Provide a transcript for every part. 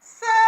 Say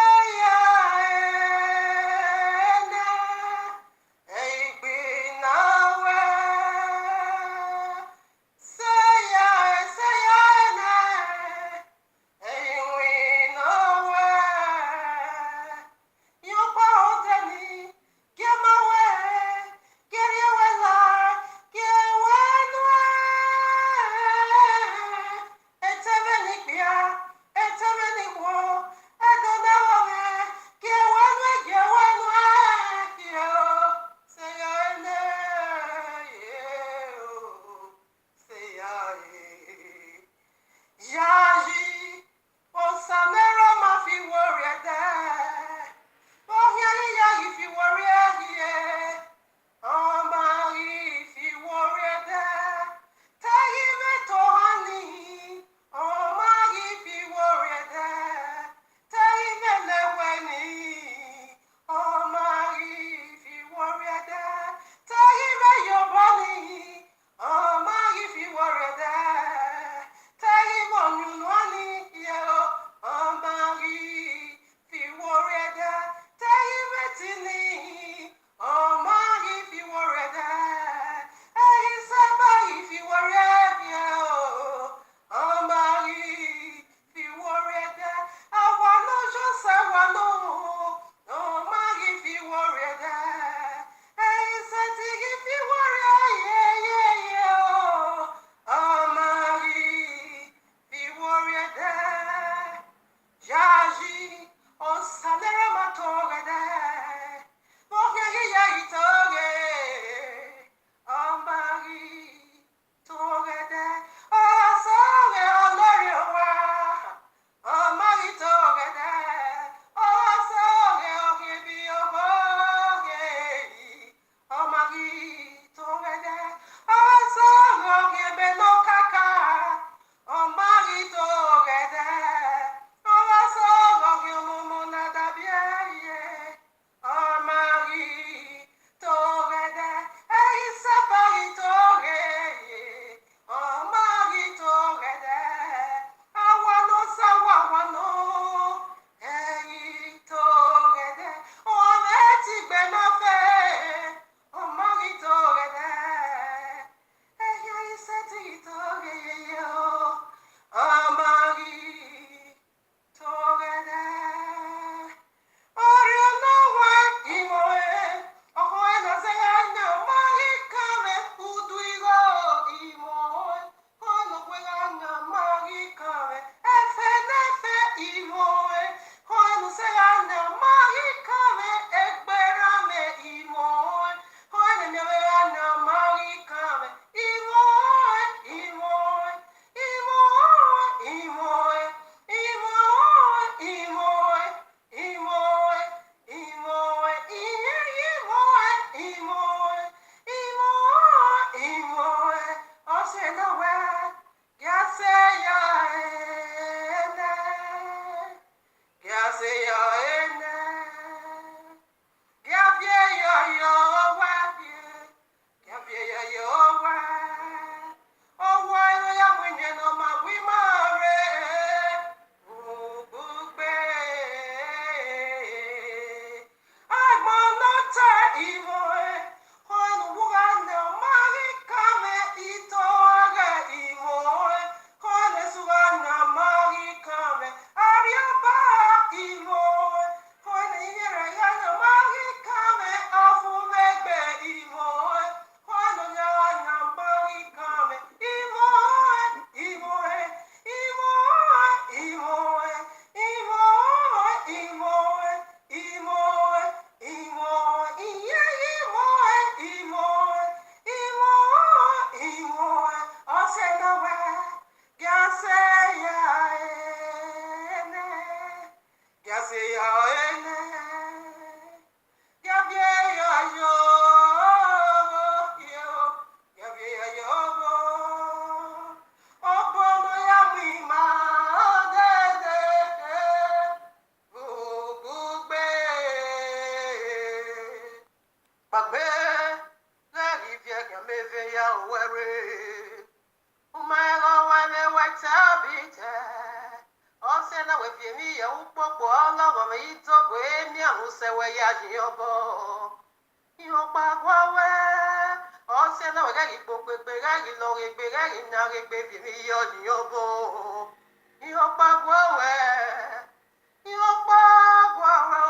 mi ya ukpokpo ọlọ́rọ̀ mi itobo emi ahụ sewe ya jiobo ihopa gwawe ọsẹ náà rẹ́rì gbogbo rẹ́rì lọ́rẹ̀ gbé rẹ́rì náà rẹ̀ gbé bìrì yọ jiobo ihopa gwawe ihopa gwawe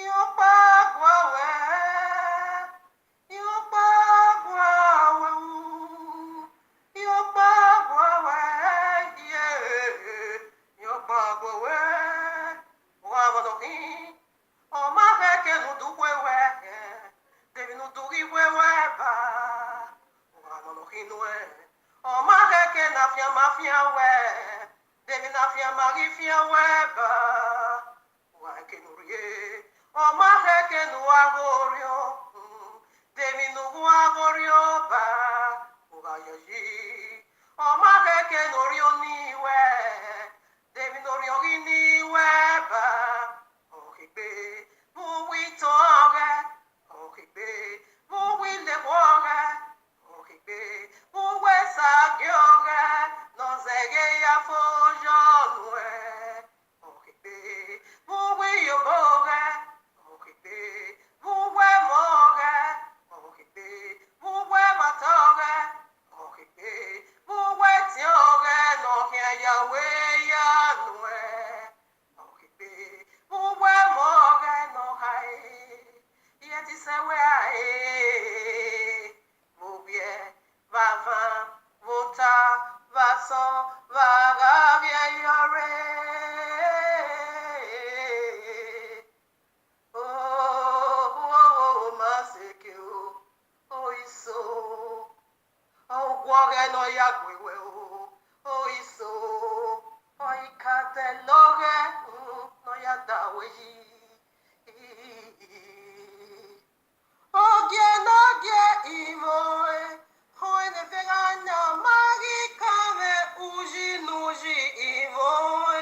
ihopa gwawe ihopa gwawe ihopa gwawe ihopa gwawe wabalohi ọma heke nuduwewe devi nuduriwewe ba wabalohi nue ọma heke nafia mafia we devi nafia marifia we ba wake nurie ọma heke nuagorio devi nuagorio ba urayaji ọma heke norio niwe devi norio niwe ba ohibe muwi tore ohibe muwi lebore ohibe muwe sagiore nozege ya fojonwe ohibe muwi yobore ohibe muwe more ohibe muwe matore ohibe muwe tiore nohia yawe yanwe ohibe muwe more no hai yeti sewe ae mubie vava vota vaso vagavia yore oh maseke oh iso oh gwore no yagwewe oh iso oh ikate loge no yadaweyi ogie n'ogie imoe hoine vegana magi kame uji nuji imoe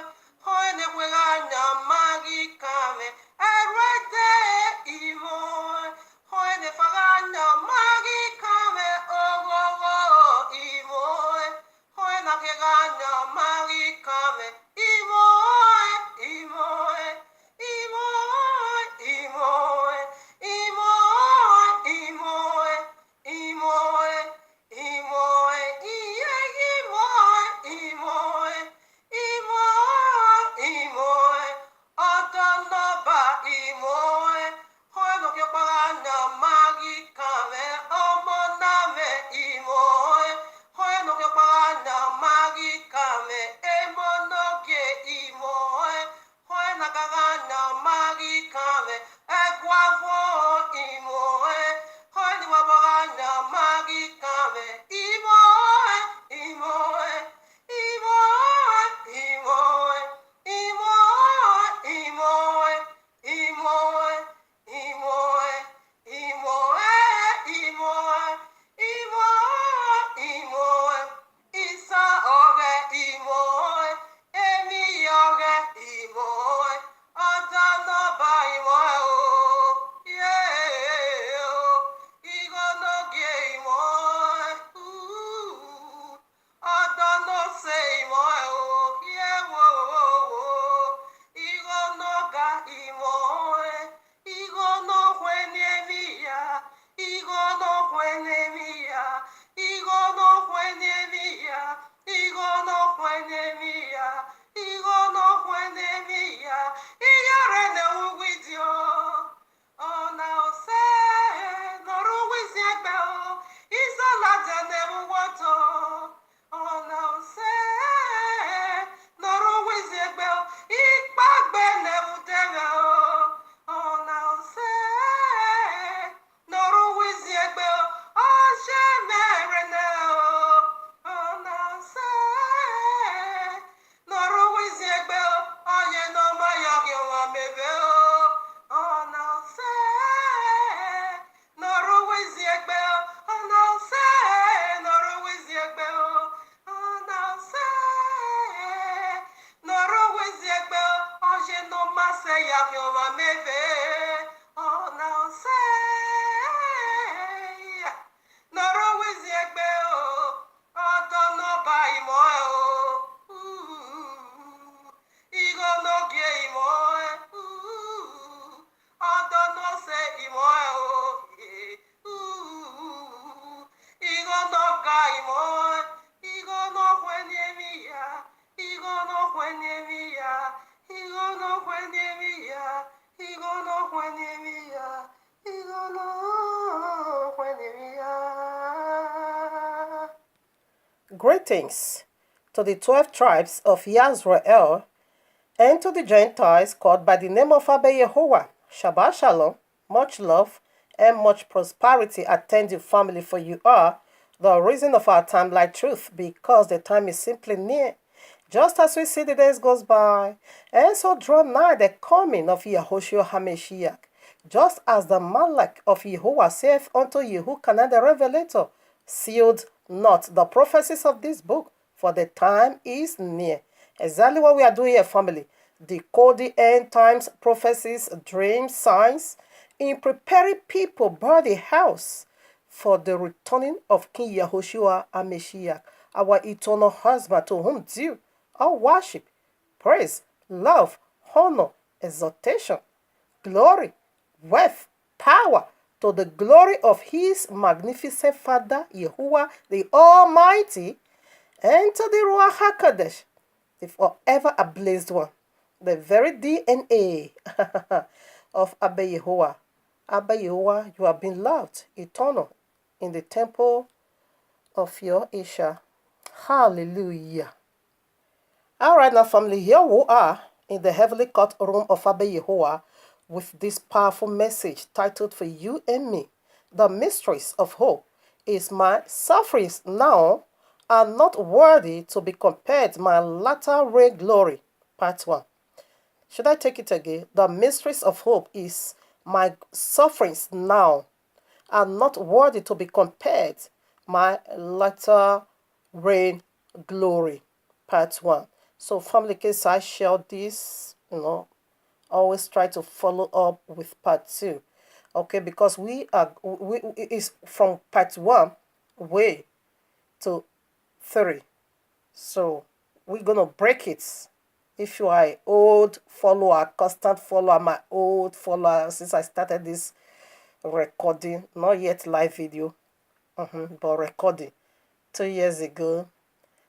hoine vegana magi kame erwete imoe hoine vegana magi kame ogogo imoe hoine vegana magi kame imoe imoe imoe imoe imoe imoe imoe iye imoe imoe ọdọnọba imoe hoeno que parana magi kame ọmọ name imoe hoeno que parana magi kame emonoge imoe hoena garana magi kame eguavo imoe hoeni wabarana magi kame imoe imoe imoe imoe imoe imoe imoe imoe imoe imoe imoe isa oge imoe emi oge imoe ọdọnọba imoe o igonogie imoe ọdọnọse imoe o igonoga imoe igonokwenemiya igonokwenemiya igonokwenemiya igonokwenemiya igonokwenemiya iyarene ugwidio ọna ose nọrọ ugwisi egbe o isolate na-ewuwoto ọna ose nọrọ ugwisi egbe o ikpagbe na-ewutere o ọna ose nọrọ ugwisi egbe o ọshe mere na o ọna ose nọrọ ugwisi egbe o onye n'ọma ya gị nwa mebe o ọna ose nọrọ ugwisi egbe o ọna ose nọrọ ugwisi egbe o ọna ose nọrọ ugwisi egbe o onye n'ọma se ya gị nwa mebe ọna ose nọrọ ugwisi egbe o ọdọnọba imoe o Greetings to the 12 tribes of Yisrael and to the Gentiles called by the name of Abba Yahuwah. Shabbat Shalom, much love and much prosperity attend your family, for you are the reason of our time like truth, because the time is simply near. Just as we see the days goes by, and so draw nigh the coming of Yahushua HaMashiach, just as the Malach of Yahuwah saith unto Yehukanah the Revelator, sealed not the prophecies of this book, for the time is near. Exactly what we are doing here, family. Decoding end times prophecies, dreams, signs, in preparing people by the house for the returning of King Yahushua HaMashiach, our eternal husband, to whom due all worship, praise, love, honor, exaltation, glory, wealth, power, to the glory of his magnificent Father, Yahuwah the Almighty, and to the Ruach HaKodesh, the forever ablaze one, the very DNA of Abba Yahuwah. Abba Yahuwah, you have been loved, eternal, in the temple of your Isha. Hallelujah. All right, now, family, here we are in the heavenly courtroom of Abba Yahuwah with this powerful message titled for you and me. The mysteries of hope is my sufferings now are not worthy to be compared to my latter rain glory. Part 1. Should I take it again? The mysteries of hope is my sufferings now are not worthy to be compared my latter rain glory. Part 1. So, family, case I share this, always try to follow up with part 2. Okay, because we is from part 1 way to 3. So we're gonna break it. If you are an old follower, constant follower, my old follower since I started this recording, not yet live video, but recording 2 years ago.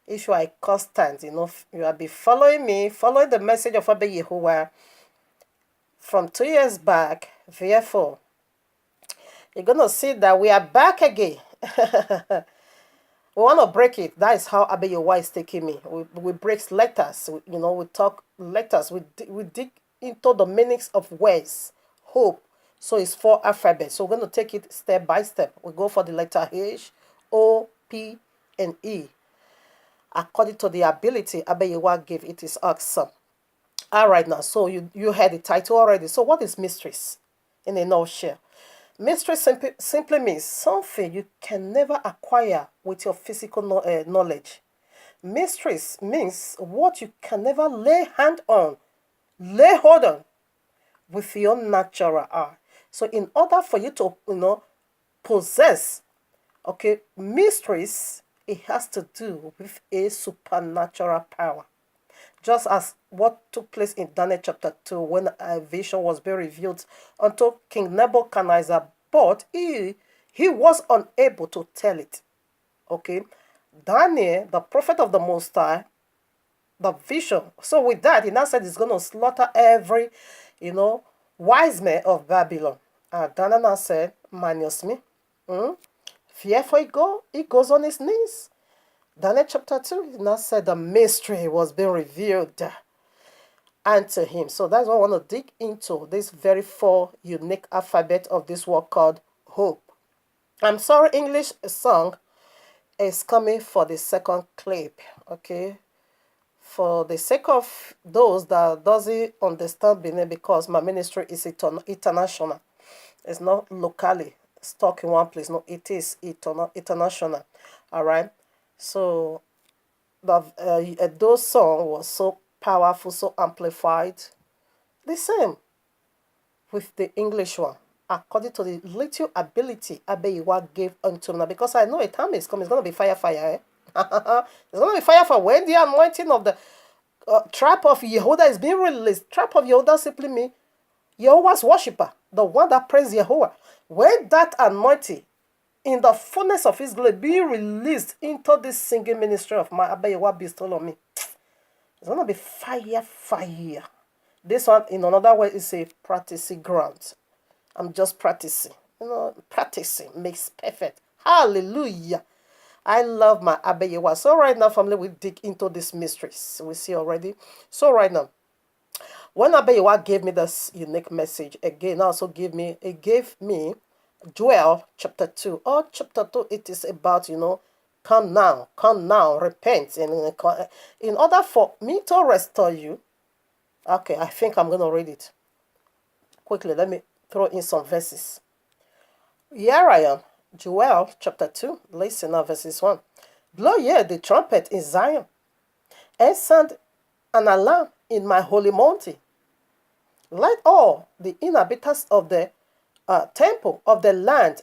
If you are a constant, you have been following me, following the message of Abba Yahuwah from 2 years back. Therefore, you're gonna see that we are back again. We want to break it. That is how Abba Yahuwah is taking me. We break letters. We talk letters. We dig into the meanings of words. Hope. So it's 4 alphabets. So we're going to take it step by step. We go for the letter H, O, P, and E. According to the ability Abba Yahuwah gave, it is awesome. All right, now. So you had the title already. So what is mysteries in a nutshell? Mystery simply means something you can never acquire with your physical knowledge. Mysteries means what you can never lay hold on with your natural eye. So in order for you to, possess, mysteries, it has to do with a supernatural power. Just as what took place in Daniel chapter 2 when a vision was being revealed unto King Nebuchadnezzar, but he was unable to tell it. Okay, Daniel, the prophet of the Most High, the vision. So with that, he now said he's going to slaughter every, wise man of Babylon. Daniel now said, minus me. Therefore he goes on his knees. Daniel chapter 2, he now said the mystery was being revealed unto him. So that's what I want to dig into, this very 4 unique alphabet of this word called hope. I'm sorry, English song is coming for the second clip, okay? For the sake of those that doesn't understand Benin, because my ministry is international. It's not locally stuck in one place. No, it is international. All right? So those song was so powerful, so amplified. The same with the English one, according to the little ability Abba Yahuwah gave unto me. Because I know a time is coming, it's going to be fire, eh? It's going to be fire when the anointing of the tribe of Yehuda is being released. Tribe of Yehuda simply means Yahuwah's worshipper, the one that prays Yahuwah. When that anointing in the fullness of his glory being released into this singing ministry of my Abba Yahuwah bestowed on me, it's going to be fire. This one, in another way, is a practicing ground. I'm just practicing. Practicing makes perfect. Hallelujah. I love my Abeyewa. So right now, family, we dig into these mysteries. We see already. So right now, when Abeyewa gave me this unique message, again, also it gave me Joel chapter 2. Oh, chapter 2, it is about, come now, repent. And in order for me to restore you, okay, I think I'm going to read it quickly. Let me throw in some verses. Here I am, Joel chapter 2, listen now, verses 1. Blow ye the trumpet in Zion, and sound an alarm in my holy mountain. Let all the inhabitants of the temple of the land,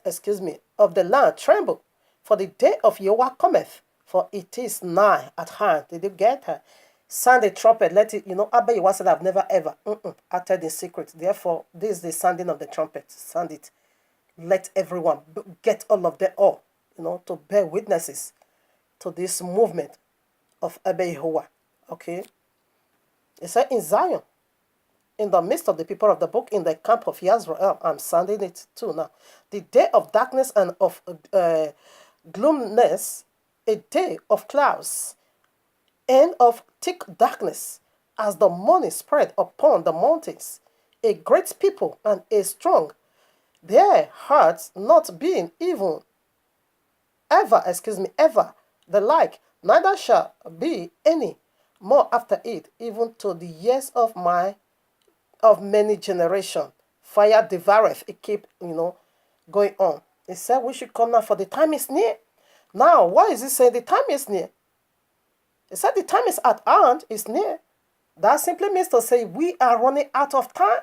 of the land tremble, for the day of Yahweh cometh, for it is nigh at hand. Did you get her? Sound a trumpet, let it, Abba Yahweh said, I've never ever uttered in secret. Therefore, this is the sounding of the trumpet. Sound it. Let everyone get all of them all, to bear witnesses to this movement of Abba Yahweh. Okay? It said in Zion, in the midst of the people of the book, in the camp of Israel, I'm sounding it too now. The day of darkness and of gloominess, a day of clouds and of thick darkness, as the morning spread upon the mountains, a great people and a strong, their hearts not being even ever the like, neither shall be any more after it, even to the years of many generations. Fire devoureth. It keep, going on. It said we should come now, for the time is near. Now, why is it saying the time is near? It said the time is at hand, is near. That simply means to say we are running out of time.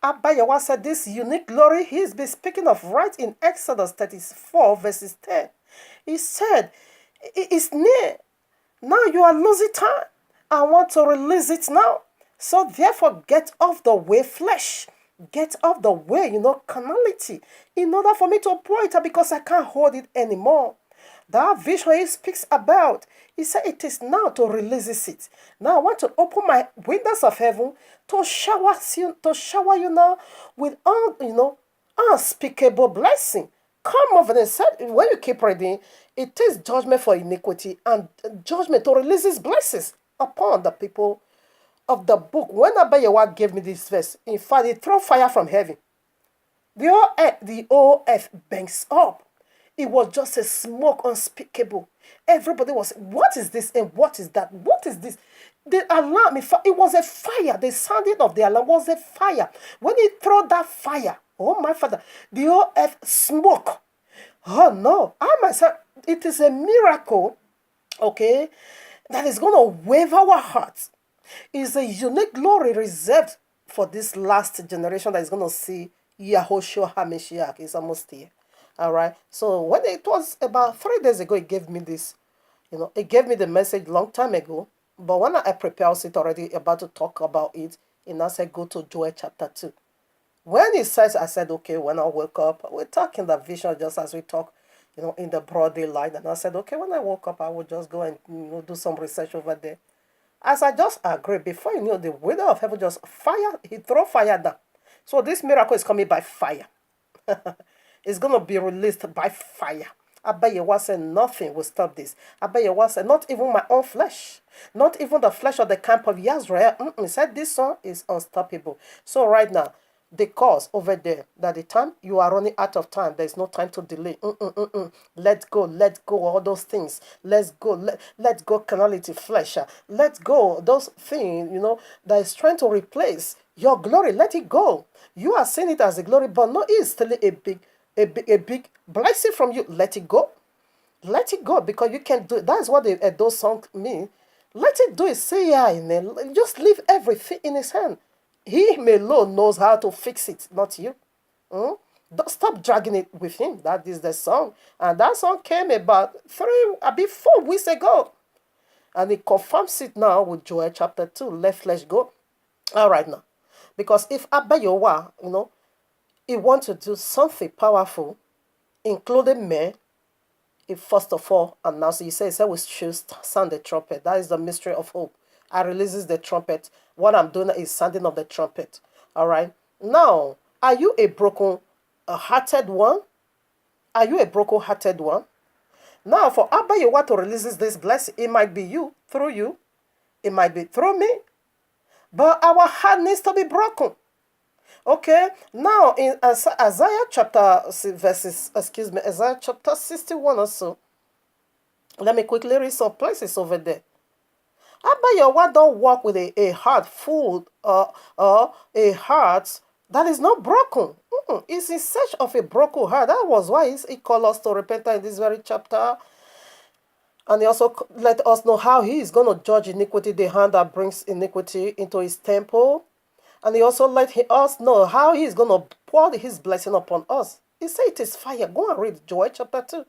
Abba Yahweh said this unique glory he's been speaking of right in Exodus 34 verses 10. He said, it is near. Now you are losing time. I want to release it now. So therefore, get off the way, flesh. Get off the way, carnality. In order for me to pour it out, because I can't hold it anymore. That vision he speaks about, he said it is now to release it. Now I want to open my windows of heaven to shower you now with all, unspeakable blessing. Come over and said, when you keep reading, it is judgment for iniquity and judgment to release his blessings upon the people of the book. When Abba Yahweh gave me this verse, in fact, he threw fire from heaven. The whole earth banks up. It was just a smoke unspeakable. Everybody was, what is this and what is that? What is this? The alarm, it was a fire. The sounding of the alarm was a fire. When he threw that fire, oh my Father, the whole earth smoke. Oh no, I myself, it is a miracle, okay, that is going to wave our hearts. It's a unique glory reserved for this last generation that is going to see Yahushua HaMashiach. Is almost here. All right. So when it was about 3 days ago, it gave me this, it gave me the message long time ago. But when I prepared it already about to talk about it, and I said, go to Joel chapter 2. When he says, I said, okay, when I woke up, we're talking the vision just as we talk, in the broad daylight. And I said, okay, when I woke up, I would just go and do some research over there. As I just agreed, before you know, the window of heaven just fire, he throw fire down. So this miracle is coming by fire. It's going to be released by fire. Abba Yahweh said nothing will stop this. Abba Yahweh said, not even my own flesh, not even the flesh of the camp of Israel. He said this one is unstoppable. So right now, the cause over there, that the time you are running out of time, there's no time to delay. Let go all those things. Let's go carnality, flesh. Let go those things, that is trying to replace your glory. Let it go. You are seeing it as a glory, but no, it's still a big blessing from you. Let it go. Let it go, because you can do it. That's what those songs mean. Let it do it. Say yeah, and just leave everything in his hand. He alone knows how to fix it, not you. Don't stop dragging it with him. That is the song. And that song came about 4 weeks ago. And he confirms it now with Joel chapter 2. Let flesh go. All right now. Because if Abba Yahweh, he wants to do something powerful, including men, he first of all announced, he said we should sound the trumpet. That is the mystery of hope. I releases the trumpet What I'm doing is sounding of the trumpet. All right. Now, are you a broken-hearted one? Are you a broken-hearted one? Now, for Abba Yehovah to release this blessing, it might be you, through you. It might be through me. But our heart needs to be broken. Okay, now in Isaiah chapter verses, excuse me, Isaiah chapter 61 or so. Let me quickly read some places over there. Abba Yahweh don't walk with a heart full a heart that is not broken. It's in search of a broken heart. That was why he called us to repent in this very chapter. And he also let us know how he is going to judge iniquity, the hand that brings iniquity into his temple. And he also let us know how he is going to pour his blessing upon us. He said it is fire. Go and read Joel chapter 2.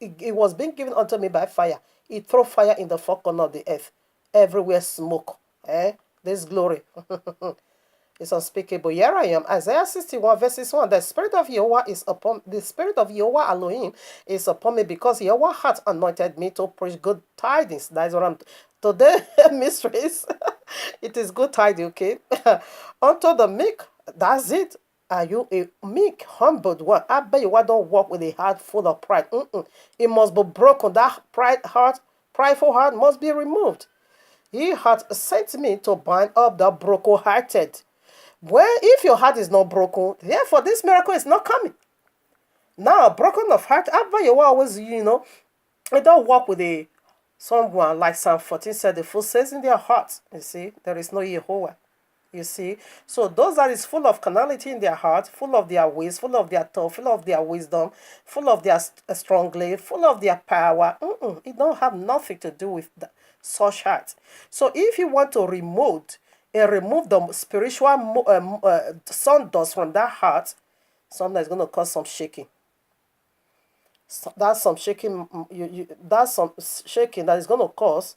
It was being given unto me by fire. He threw fire in the four corners of the earth. Everywhere smoke. This glory. It's unspeakable. Here I am. Isaiah 61 verses 1. The spirit of Yahweh is upon the spirit of Yahweh Elohim is upon me, because Yahweh hath anointed me to preach good tidings. That's what I'm today, mysteries. It is good tidings, okay? Unto the meek. That's it. Are you a meek, humbled one? I bet you don't walk with a heart full of pride. It must be broken. That prideful heart must be removed. He hath sent me to bind up the brokenhearted. Well, if your heart is not broken, therefore this miracle is not coming. Now, broken of heart, Abba you always, you don't walk with someone like Psalm 14 said, the fool says in their hearts, you see, there is no Yehovah. You see, so those that is full of carnality in their heart, full of their ways, full of their thought, full of their wisdom, full of their strong will, full of their power, it don't have nothing to do with such heart. So if you want to remove the spiritual sawdust from that heart, something is going to cause some shaking. That's some shaking. That's some shaking that is going to cause.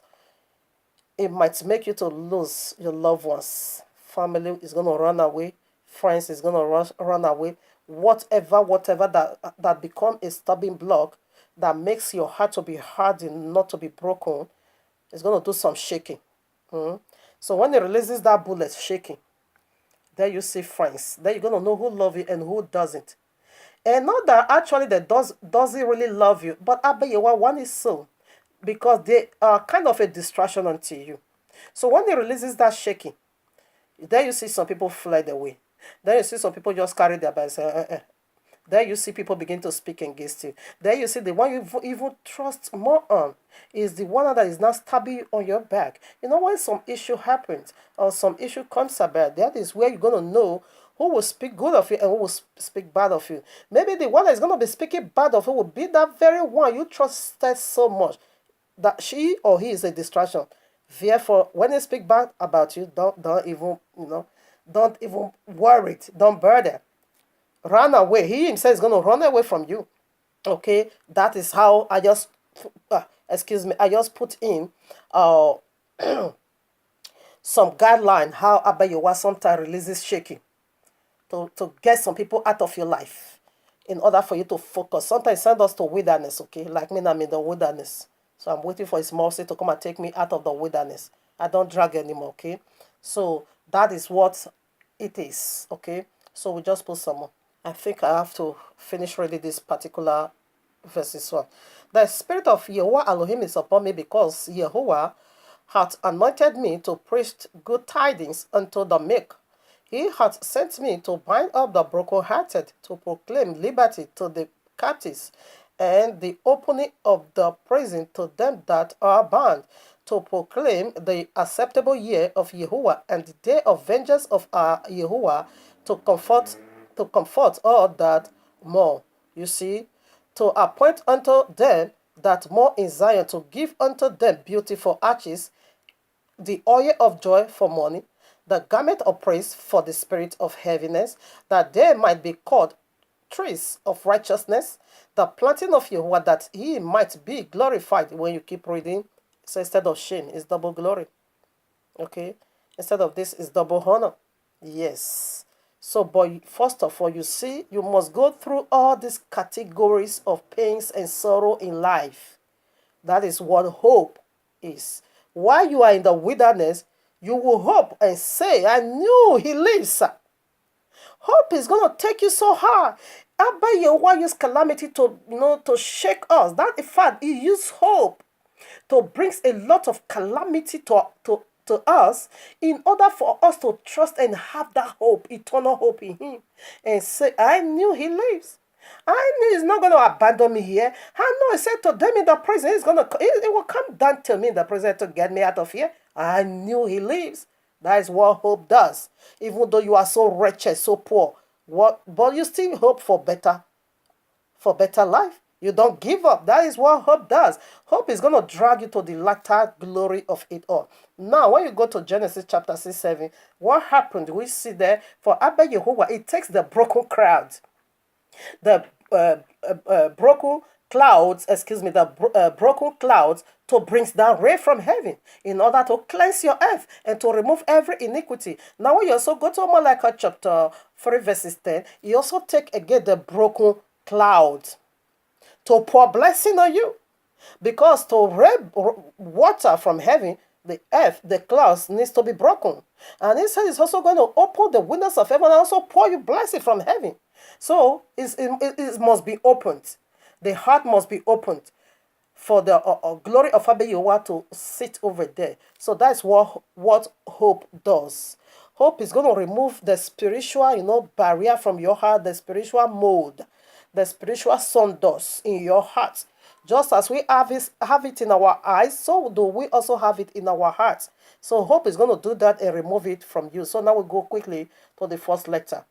It might make you to lose your loved ones. Family is going to run away. Friends is going to run away. Whatever that become a stubborn block that makes your heart to be hardened, not to be broken, is going to do some shaking. So when it releases that bullet shaking, there you see friends. Then you're going to know who love you and who doesn't. And not that actually that doesn't really love you, but Abba Yehovah one is so, because they are kind of a distraction unto you. So when it releases that shaking, there you see some people fled away. Then you see some people just carry their bags. There you see people begin to speak against you. There you see the one you even trust more on is the one that is not stabbing on your back. You know, when some issue happens or some issue comes about, that is where you're going to know who will speak good of you and who will speak bad of you. Maybe the one that is going to be speaking bad of you will be that very one you trusted so much that she or he is a distraction. Therefore, when they speak bad about you, don't even worry it. Don't bother. Run away. He himself is going to run away from you. Okay, that is how I just I just put in some guideline how Abba Yehovah sometimes releases shaking to get some people out of your life in order for you to focus. Sometimes send us to wilderness, okay? Like me, I'm in the wilderness. So I'm waiting for his mercy to come and take me out of the wilderness. I don't drag anymore, okay? So that is what it is, okay? So we just put some more. I think I have to finish reading this particular verses 1. The spirit of Yahweh Elohim is upon me, because Yahweh hath anointed me to preach good tidings unto the meek. He hath sent me to bind up the brokenhearted, to proclaim liberty to the captives, and the opening of the prison to them that are bound, to proclaim the acceptable year of Yahuwah and the day of vengeance of our Yahuwah, to comfort all that mourn. You see, to appoint unto them that mourn in Zion, to give unto them beautiful arches, the oil of joy for mourning, the garment of praise for the spirit of heaviness, that they might be called trees of righteousness, the planting of Yahuwah, that he might be glorified. When you keep reading, so instead of shame, it's double glory. Okay? Instead of this, it's double honor. Yes. So, but first of all, you see, you must go through all these categories of pains and sorrow in life. That is what hope is. While you are in the wilderness, You will hope and say, I knew he lives. Hope is going to take you so high. Abba Yehovah used calamity to, to shake us. That in fact, he used hope to bring a lot of calamity to us in order for us to trust and have that hope, eternal hope in him. And say, I knew he lives. I knew he's not going to abandon me here. I know he said to them in the prison, he will come down to me in the prison to get me out of here. I knew he lives. That is what hope does. Even though you are so wretched, so poor, but you still hope for better life. You don't give up. That is what hope does. Hope is going to drag you to the latter glory of it all. Now, when you go to Genesis chapter 6, 7, what happened? We see there, for Abba Yehovah, it takes the broken crowd, the broken clouds, the broken clouds to bring down rain from heaven in order to cleanse your earth and to remove every iniquity. Now, when you also go to Malachi chapter 3, verses 10, you also take again the broken clouds to pour blessing on you. Because to rain water from heaven, the earth, the clouds needs to be broken. And he said it's also going to open the windows of heaven and also pour you blessing from heaven. So it must be opened. The heart must be opened for the glory of Abba Yehovah to sit over there. So that's what hope does. Hope is going to remove the spiritual, barrier from your heart, the spiritual mold, the spiritual sawdust in your heart. Just as we have it in our eyes, so do we also have it in our hearts. So hope is going to do that and remove it from you. So now we go quickly to the first letter.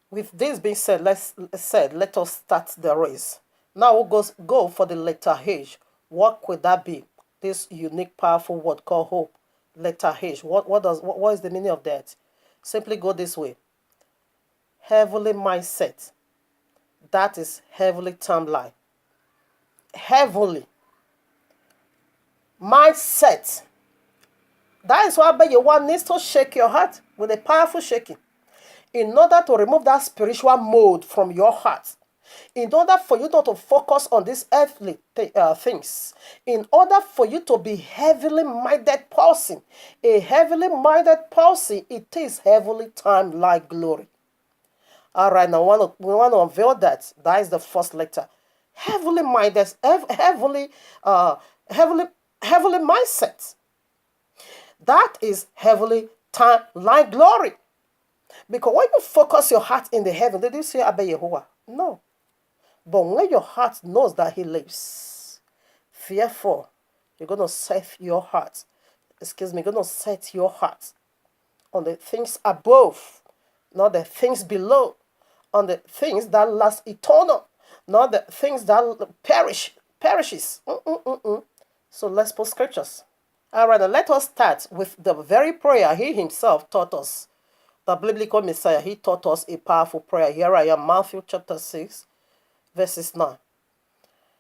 With this being said, let us start the race. Now we'll go for the letter H. What could that be? This unique, powerful word called hope. Letter H. What is the meaning of that? Simply go this way. Heavenly mindset. That is heavenly timeline. Heavenly mindset. That is why Yehovah needs to shake your heart with a powerful shaking in order to remove that spiritual mold from your heart. In order for you not to focus on these earthly things, in order for you to be heavenly minded person, a heavenly minded person, it is heavenly time like glory. All right, now we want to unveil that. That is the first letter. Heavenly minded, heavenly mindset. That is heavenly time like glory. Because when you focus your heart in the heaven, did you say Abba Yehovah? No. But when your heart knows that he lives, therefore, you're going to set your heart, you're going to set your heart on the things above, not the things below, on the things that last eternal, not the things that perishes. So let's put scriptures. All right, now let us start with the very prayer he himself taught us. The biblical Messiah, he taught us a powerful prayer. Here I am, Matthew chapter 6, verses 9.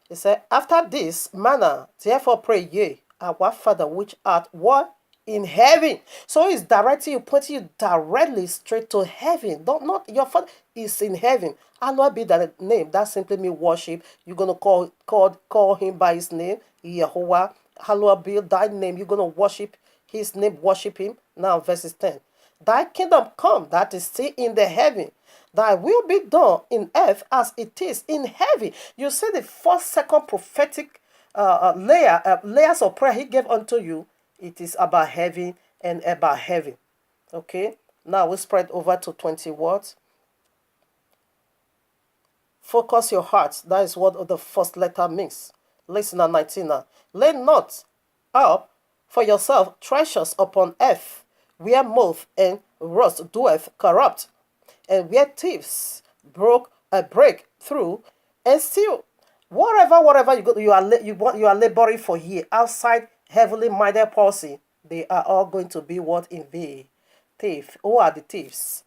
He said, after this manner, therefore pray ye, our Father which art what? In heaven. So he's directing you, pointing you directly straight to heaven. Not your Father is in heaven. Hallowed be that name. That simply means worship. You're going to call him by his name, Yahuwah. Hallowed be thy name. You're going to worship his name, worship him. Now, verses 10. Thy kingdom come, that is still in the heaven. Thy will be done in earth as it is in heaven. You see the first, second prophetic layers of prayer he gave unto you. It is about heaven and about heaven. Okay? Now we spread over to 20 words. Focus your heart. That is what the first letter means. Listen at 19 now. Lay not up for yourself treasures upon earth, where moth and rust doeth corrupt, and where thieves break through and steal. Whatever you are laboring for here outside heavenly minded person, they are all going to be what in vain. Thief. Who are the thieves?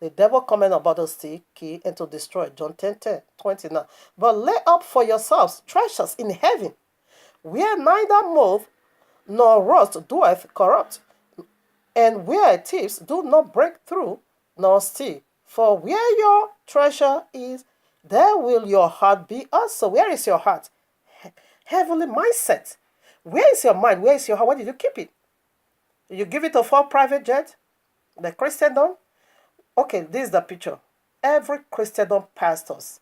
The devil coming about to steal, kill, and to destroy. John 10:29. But lay up for yourselves treasures in heaven, where neither moth nor rust doeth corrupt, and where thieves do not break through nor steal. For where your treasure is, there will your heart be also. Where is your heart? Heavenly mindset. Where is your mind? Where is your heart? Where did you keep it? You give it a full private jet, the Christendom. Okay, this is the picture. Every Christendom pastors,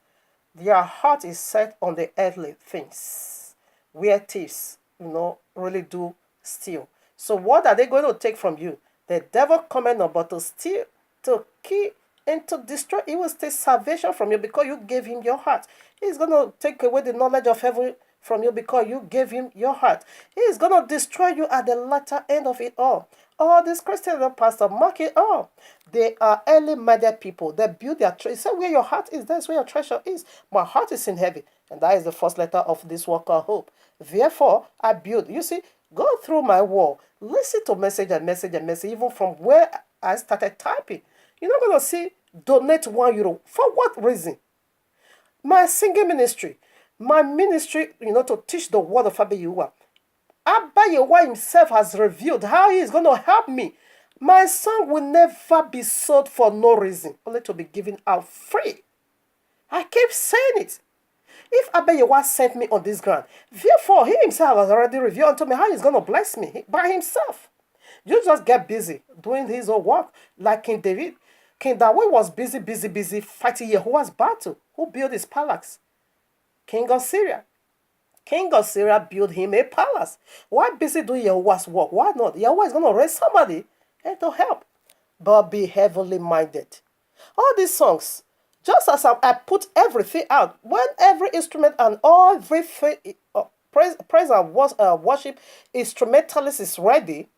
their heart is set on the earthly things, where thieves, really do steal. So what are they going to take from you? The devil coming about to steal, to kill, and to destroy. He will take salvation from you because you gave him your heart. He's going to take away the knowledge of heaven from you because you gave him your heart. He is going to destroy you at the latter end of it all. All these Christian pastors, mark it all. They are early-minded people. They build their treasure. Say where your heart is, that's where your treasure is. My heart is in heaven. And that is the first letter of this work of hope. Therefore, I build. You see, go through my wall. Listen to message and message and message, even from where I started typing. You're not going to see donate €1. For what reason? My singing ministry, my ministry, to teach the word of Abba Yahuwah. Abba Yahuwah himself has revealed how he is going to help me. My song will never be sold for no reason, only to be given out free. I keep saying it. If Abba Yahuwah sent me on this ground, therefore he himself has already revealed unto me how he's going to bless me by himself. You just get busy doing his own work like King David. King David was busy fighting Yahuwah's battle. Who built his palace? King of Syria. King of Syria built him a palace. Why busy doing Yahuwah's work? Why not? Yahuwah is going to raise somebody and to help. But be heavenly minded. All these songs, just as I put everything out, when every instrument and everything, praise and worship instrumentalist is ready,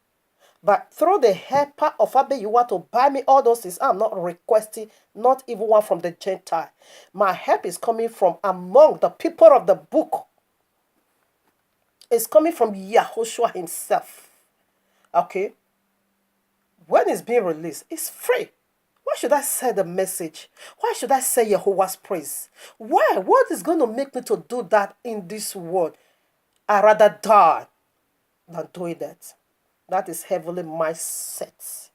but through the helper of Abba Yahuwah to buy me all those things, I'm not requesting, not even one from the Gentile. My help is coming from among the people of the book. It's coming from Yahushua himself. Okay? When it's being released, it's free. Why should I say the message? Why should I say Yahuwah's praise? Why? What is going to make me to do that in this world? I'd rather die than doing that. That is heavenly mindset.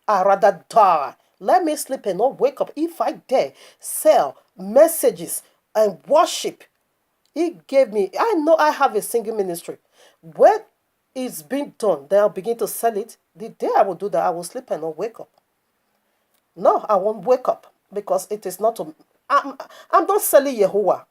I'd rather die. Let me sleep and not wake up. If I dare sell messages and worship, he gave me. I know I have a singing ministry. When it's been done, then I'll begin to sell it. The day I will do that, I will sleep and not wake up. No, I won't wake up because it is not. I'm not selling Yahuwah.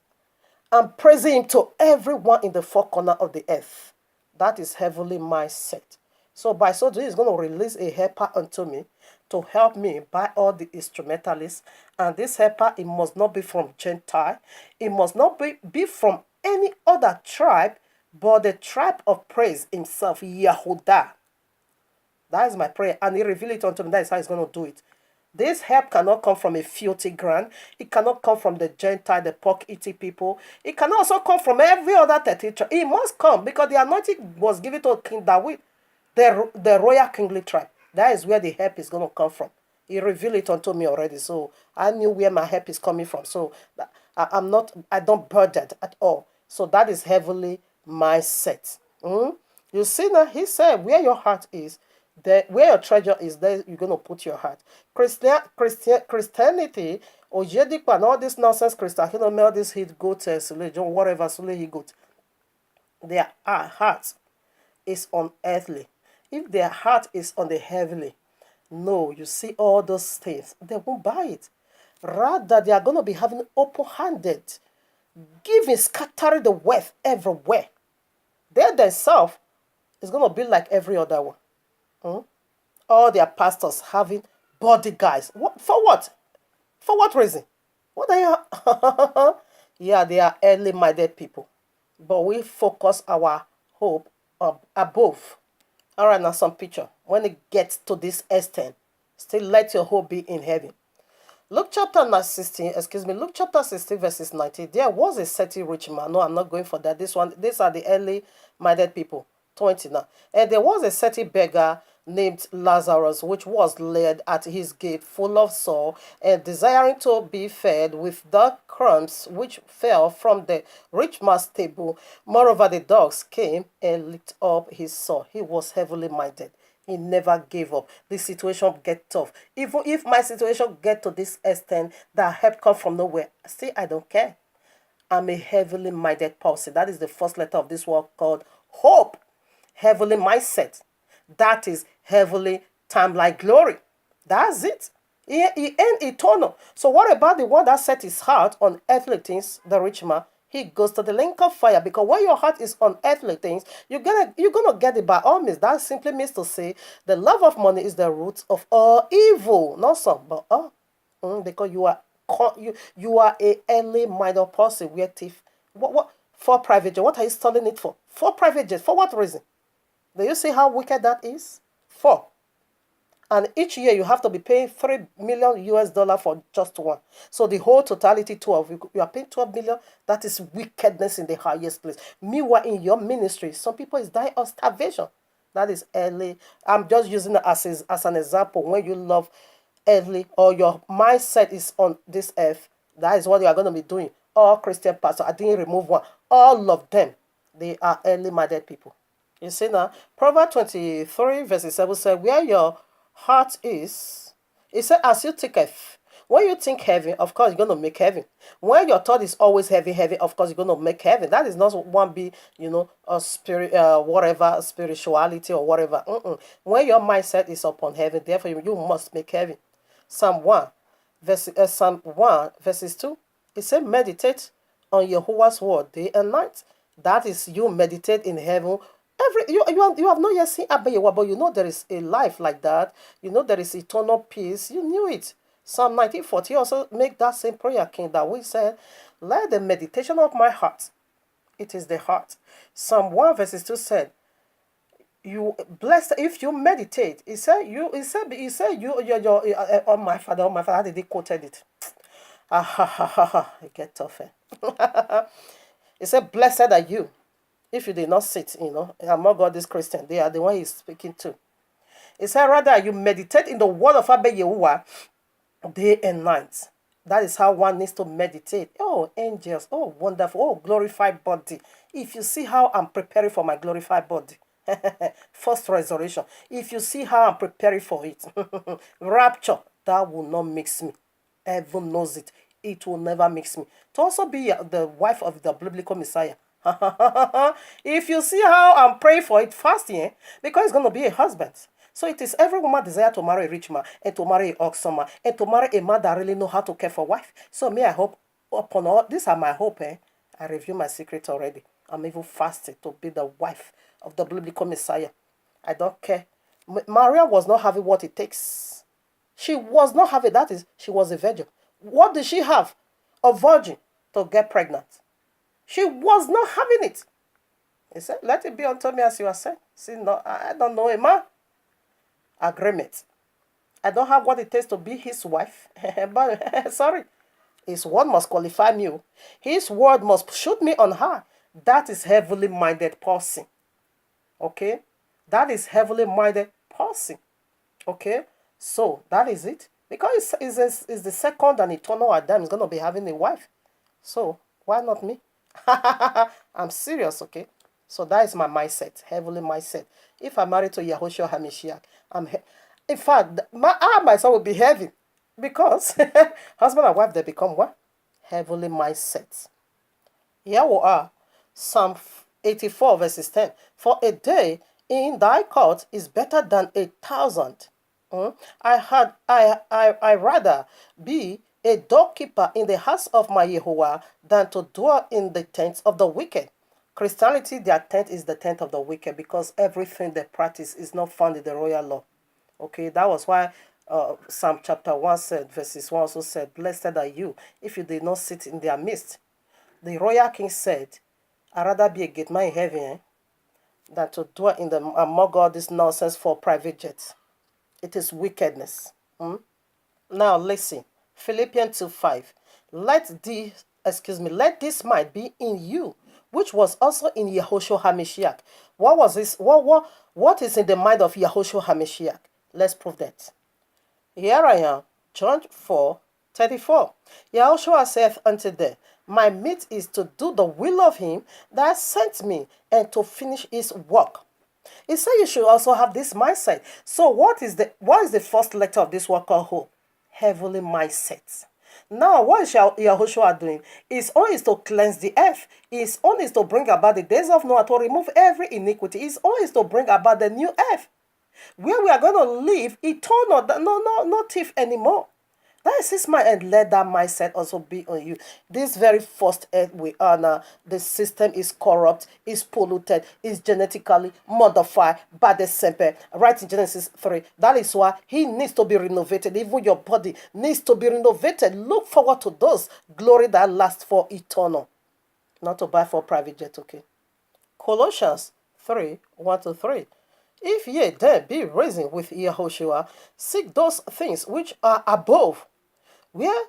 I'm praising him to everyone in the four corners of the earth. That is heavenly mindset. So by so doing, he's going to release a helper unto me to help me buy all the instrumentalists. And this helper, it must not be from Gentile. It must not be from any other tribe, but the tribe of praise himself, Yahudah. That is my prayer. And he revealed it unto me. That is how he's going to do it. This help cannot come from a filthy ground. It cannot come from the Gentile, the pork-eating people. It can also come from every other tribe. It must come because the anointing was given to King David, the royal kingly tribe. That is where the help is going to come from. He revealed it unto me already. So I knew where my help is coming from. So I don't burden at all. So that is heavenly mindset. You see now, he said, where your heart is, where your treasure is, there you're going to put your heart. Christianity, or and all this nonsense Christian, all this heat goat, religion, whatever, he goat. Their heart is on earthly. If their heart is on the heavenly, no, you see all those things, they won't buy it. Rather, they are going to be having open-handed, giving, scattering the wealth everywhere. They themselves is going to be like every other one. All their pastors having bodyguards. For what? For what reason? What are you? Yeah, they are early-minded people. But we focus our hope above. All right, now some picture. When it gets to this extent, still let your hope be in heaven. Luke chapter 16, verses 19. There was a certain rich man. No, I'm not going for that. These are the early-minded people. 20 now. And there was a certain beggar named Lazarus, which was laid at his gate full of sore, and desiring to be fed with the crumbs which fell from the rich man's table. Moreover, the dogs came and licked up his sore. He was heavily minded. He never gave up. The situation get tough. Even if my situation get to this extent, that help come from nowhere, still I don't care. I'm a heavily minded person. That is the first letter of this word called hope. Heavenly mindset. That is heavenly time-like glory. That's it. He ain't eternal. So what about the one that set his heart on earthly things, the rich man? He goes to the lake of fire, because when your heart is on earthly things, you're gonna get it by all means. That simply means to say the love of money is the root of all evil. Not some, but all. Because you are a early minded person where thief. What for private jet? What are you stealing it for? For private jet. For what reason? Do you see how wicked that is? For. And each year you have to be paying 3 million US dollar for just one. So the whole totality 12, you are paying 12 million. That is wickedness in the highest place. Meanwhile, in your ministry, some people is dying of starvation. That is early. I'm just using it as an example. When you love earthly, or your mindset is on this earth, that is what you are going to be doing. All Christian pastors, I didn't remove one. All of them, they are early minded people. You see now, Proverbs 23 verse 7 said, where your heart is, it said, as you thinketh. When you think heavy, of course you're going to make heaven. When your thought is always heavy, of course you're going to make heaven. That is not one be, a spirit, whatever, spirituality or whatever. When your mindset is upon heaven, therefore you must make heaven. Psalm 1 verses 2, it said, meditate on Yahuwah's word day and night. That is, you meditate in heaven. You have not yet seen Abayewa, but you know there is a life like that. You know there is eternal peace. You knew it. Psalm 1940 also make that same prayer, King, that we said, let the meditation of my heart, it is the heart. Psalm 1 verses 2 said, you blessed if you meditate. He said you oh my father, how did he quoted it? It get tough. He said, blessed are you if you did not sit, among all these Christians. They are the one he's speaking to. He said, rather you meditate in the word of Abba Yehuwah day and night. That is how one needs to meditate. Oh, angels. Oh, wonderful. Oh, glorified body. If you see how I'm preparing for my glorified body. First resurrection. If you see how I'm preparing for it. Rapture. That will not mix me. Heaven knows it. It will never mix me. To also be the wife of the biblical Messiah. If you see how I'm praying for it fasting, because it's going to be a husband. So it is every woman desire to marry a rich man, and to marry an awesome man, and to marry a man that really know how to care for wife. So me, I hope upon all, these are my hope. I review my secret already. I'm even fasting to be the wife of the biblical Messiah. I don't care. Maria was not having what it takes. She was not having, that is, she was a virgin. What did she have? A virgin to get pregnant. She was not having it. He said, let it be unto me as you are saying. See, no, I don't know a man. Agreement. I don't have what it takes to be his wife. But, sorry. His word must qualify me. His word must shoot me on her. That is heavily minded person. Okay? That is heavily minded person. Okay? So, that is it. Because it's the second and eternal Adam is going to be having a wife. So, why not me? I'm serious, okay? So that is my mindset, heavenly mindset. If I'm married to Yahushua HaMashiach, in fact, I myself will be heavy. Because husband and wife, they become what? Heavenly mindset. Here we are. Psalm 84 verses 10. For a day in thy court is better than 1,000. I rather be a doorkeeper in the house of my Yehovah than to dwell in the tents of the wicked. Christianity, their tent is the tent of the wicked, because everything they practice is not found in the royal law. Okay, that was why Psalm chapter 1 said, verses 1 also said, blessed are you if you did not sit in their midst. The royal king said, I'd rather be a gate man in heaven than to dwell in among all this nonsense for private jets. It is wickedness. Now listen. Philippians 2:5. Let this mind be in you, which was also in Yahushua HaMashiach. What was this? What is in the mind of Yahushua HaMashiach? Let's prove that. Here I am, John 4:34. Yahushua saith unto them, my meat is to do the will of him that sent me, and to finish his work. He said you should also have this mindset. So what is the first letter of this word called hope? Heavenly mindset. Now, what is Yahushua doing? His own is to cleanse the earth. His own is to bring about the days of Noah, to remove every iniquity. His own is to bring about the new earth. where we are going to live eternal. Not thief anymore. That is his mind, and let that mindset also be on you. This very first earth we are now, the system is corrupt, is polluted, is genetically modified by the semper. Right in Genesis 3. That is why he needs to be renovated. Even your body needs to be renovated. Look forward to those glory that lasts for eternal. Not to buy for private jet, okay? Colossians 3, 1 to 3. If ye then be risen with Yahushua, seek those things which are above, where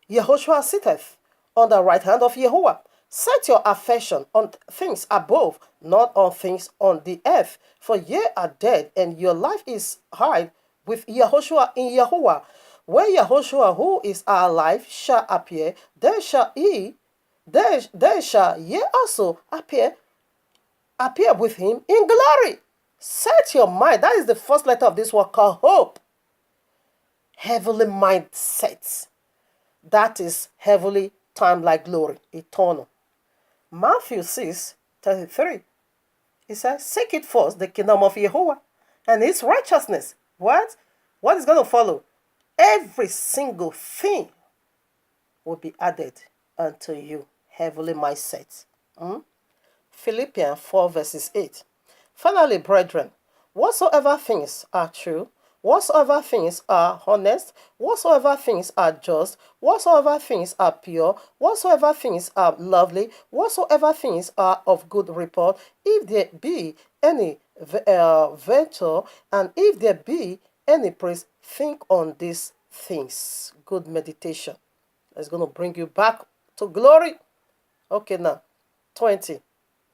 Yahushua sitteth on the right hand of Yahuwah. Set your affection on things above, not on things on the earth. For ye are dead, and your life is hid with Yahushua in Yahuwah. When Yahushua, who is our life, shall appear, then shall ye also appear with him in glory. Set your mind. That is the first letter of this word called hope. Heavenly mindset. That is heavenly time like glory, eternal. Matthew 6:33. It says, seek it first, the kingdom of Yahuwah and his righteousness. What? What is going to follow? Every single thing will be added unto you. Heavenly mindset. Philippians 4 verses 8. Finally, brethren, whatsoever things are true, whatsoever things are honest, whatsoever things are just, whatsoever things are pure, whatsoever things are lovely, whatsoever things are of good report, if there be any virtue, and if there be any praise, think on these things. Good meditation. It's going to bring you back to glory. Okay, now, 20.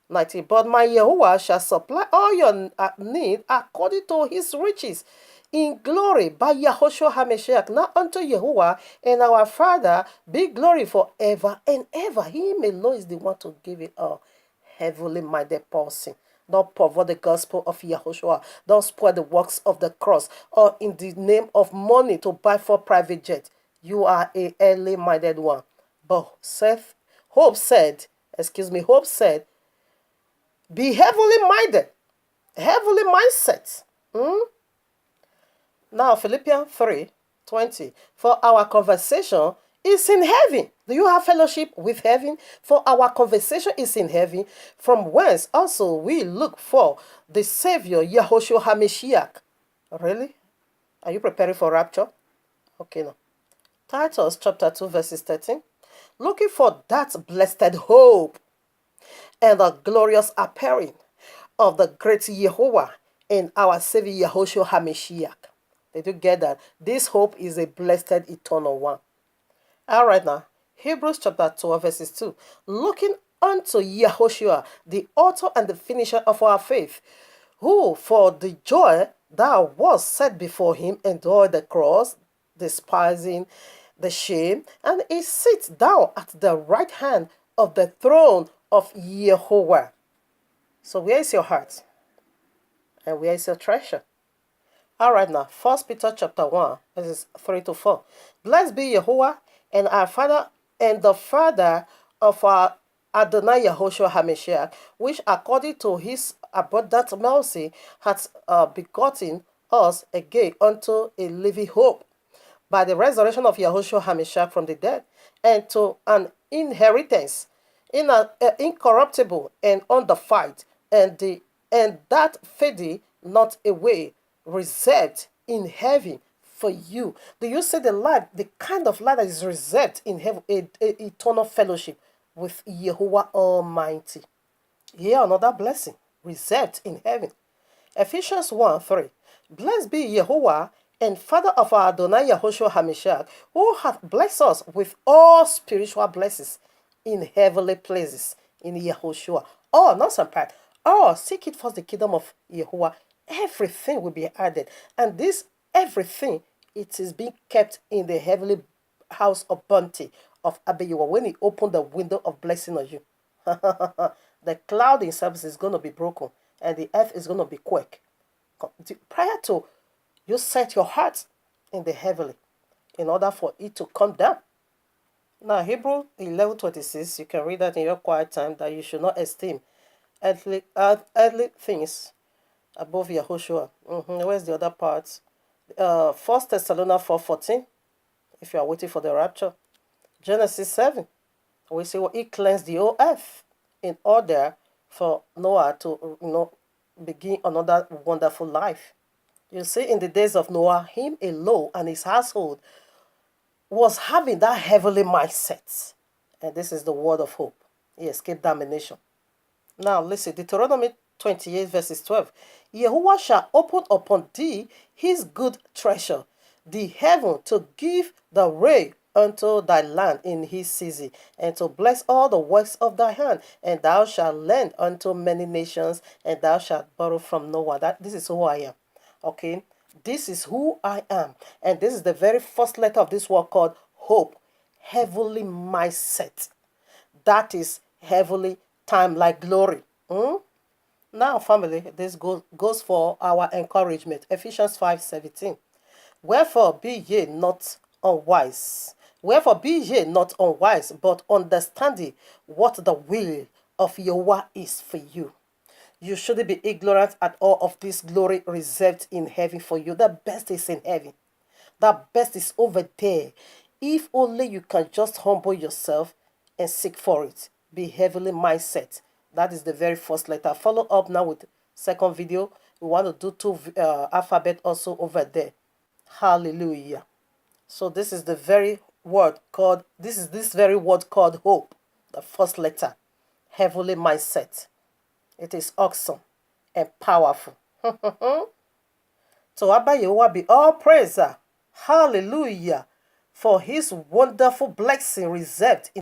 19. But my Yahuwah shall supply all your need according to his riches in glory by Yahushua HaMashiach. Now unto Yahuwah and our Father be glory forever and ever. He alone is the one to give it all. Heavenly minded person. Don't pervert the gospel of Yahushua. Don't spoil the works of the cross or in the name of money to buy for private jet. You are a earthly minded one. But Hope said, be heavenly minded, heavenly mindset. Now, Philippians 3:20. For our conversation is in heaven. Do you have fellowship with heaven? For our conversation is in heaven, from whence also we look for the Savior, Yahushua HaMashiach. Really? Are you preparing for rapture? Okay, now. Titus chapter 2, verses 13. Looking for that blessed hope and the glorious appearing of the great Yehovah and our Savior Yahushua HaMashiach. Did you get that? This hope is a blessed eternal one. All right now, Hebrews chapter 12 verses 2. Looking unto Yahushua, the author and the finisher of our faith, who for the joy that was set before him endured the cross, despising the shame, and is sit down at the right hand of the throne of Yehovah. So where is your heart? And where is your treasure? All right now, 1 Peter chapter 1, verses 3 to 4. Blessed be Yehovah and our Father and the Father of our Adonai Yahushua HaMashiach, which according to his abundant mercy hath begotten us again unto a living hope by the resurrection of Yahushua HaMashiach from the dead, and to an inheritance incorruptible and undefiled, and that fadeth not away, reserved in heaven for you. Do you see the life, the kind of life that is reserved in heaven, a eternal fellowship with Yahuwah Almighty? Here another blessing reserved in heaven. Ephesians 1:3. Blessed be Yahuwah and Father of our Adonai Yahushua HaMashiach, who hath blessed us with all spiritual blessings in heavenly places in Yahushua. Oh, not some part. Oh, seek it first the kingdom of Yahuwah. Everything will be added. And this everything, it is being kept in the heavenly house of bounty of Abiyahuwah. When he opened the window of blessing on you, the cloud in service is going to be broken and the earth is going to be quake. Prior to you set your heart in the heavenly in order for it to come down. Now, Hebrew 11:26, you can read that in your quiet time, that you should not esteem earthly things above Yahushua. Where's the other part? 1 Thessalonians 4:14. If you are waiting for the rapture. Genesis 7. We see what he cleansed the whole earth in order for Noah to begin another wonderful life. You see, in the days of Noah, him alone and his household was having that heavenly mindset. And this is the word of hope. He escaped damnation. Now listen, Deuteronomy 28 verses 12. Yahuwah shall open upon thee his good treasure, the heaven, to give the rain unto thy land in his season, and to bless all the works of thy hand. And thou shalt lend unto many nations, and thou shalt borrow from no one. This is who I am. Okay? This is who I am. And this is the very first letter of this word called hope. Heavenly mindset. That is heavenly time like glory. Now, family, this goes for our encouragement. Ephesians 5:17. Wherefore be ye not unwise. Wherefore be ye not unwise, but understanding what the will of Yahuwah is for you. You shouldn't be ignorant at all of this glory reserved in heaven for you. The best is in heaven. The best is over there. If only you can just humble yourself and seek for it. Be heavenly mindset. That is the very first letter. Follow up now with second video. We want to do two alphabet also over there. Hallelujah. So this is the very word called, this very word called hope. The first letter. Heavenly mindset. It is awesome and powerful. To Abba Yehovah be all praise. Hallelujah. For his wonderful blessing reserved in